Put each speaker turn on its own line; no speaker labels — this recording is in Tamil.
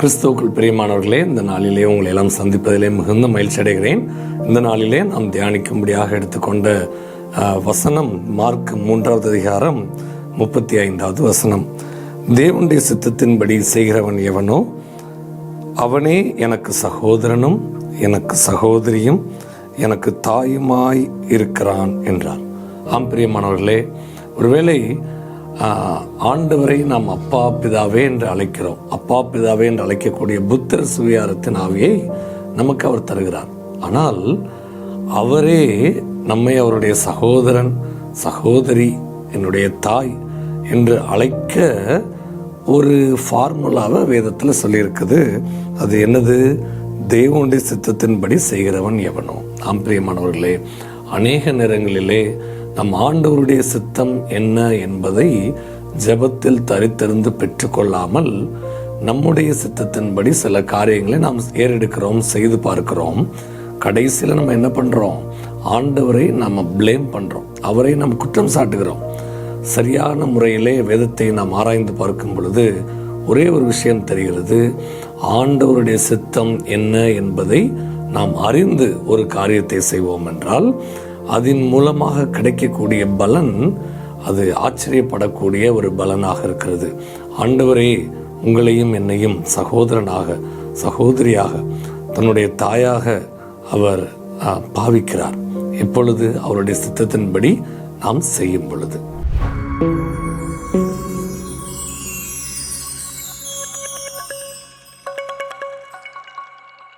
கிறிஸ்துவுக்குள் பிரியமானவர்களே, இந்த நாளிலே உங்களை எல்லாம் சந்திப்பதிலே மிகுந்த மகிழ்ச்சி அடைகிறேன். இந்த நாளிலே நாம் தியானிக்கும்படியாக எடுத்துக்கொண்ட வசனம் மார்க் 3வது அதிகாரம் 35வது வசனம். தேவனுடைய சித்தத்தின்படி செய்கிறவன் எவனோ அவனே எனக்கு சகோதரனும் எனக்கு சகோதரியும் எனக்கு தாயுமாய் இருக்கிறான் என்றார். ஆம் பிரியமானவர்களே, ஒருவேளை ஆண்டவரை நாம் அப்பா பிதாவே என்று அழைக்கிறோம். அப்பா பிதாவே என்று அழைக்கக்கூடிய புத்திர சுவிகாரத்தின் ஆவியை நமக்கு அவர் தருகிறார். ஆனால் அவரே நம்மை அவருடைய சகோதரன் சகோதரி என்னுடைய தாய் என்று அழைக்க ஒரு ஃபார்முலாவை வேதத்தில் சொல்லியிருக்குது. அது என்னது? தேவனுடைய சித்தத்தின்படி செய்கிறவன் எவனோ. ஆம் பிரியமானவர்களே, அநேக நேரங்களிலே நம் ஆண்டவருடைய சித்தம் என்ன என்பதை ஜெபத்தில் தரித்தறிந்து பெற்றுக்கொள்ளாமல் நம்முடைய சித்தத்தின்படி சில காரியங்களை நாம் ஏறெடுக்கிறோம், செய்து பார்க்கிறோம். கடைசியில் நம்ம என்ன பண்றோம்? ஆண்டவரை நம்ம பிளேம் பண்றோம், அவரை நம்ம குற்றம் சாட்டுகிறோம். சரியான முறையிலே வேதத்தை நாம் ஆராய்ந்து பார்க்கும் பொழுது ஒரே ஒரு விஷயம் தெரிகிறது. ஆண்டவருடைய சித்தம் என்ன என்பதை நாம் அறிந்து ஒரு காரியத்தை செய்வோம் என்றால் அதன் மூலமாக கிடைக்கக்கூடிய பலன் அது ஆச்சரியப்படக்கூடிய ஒரு பலனாக இருக்கிறது. ஆண்டவரே உங்களையும் என்னையும் சகோதரனாக சகோதரியாக தன்னுடைய தாயாக அவர் பாவிக்கிறார். எப்பொழுது? அவருடைய சித்தத்தின்படி நாம் செய்யும் பொழுது.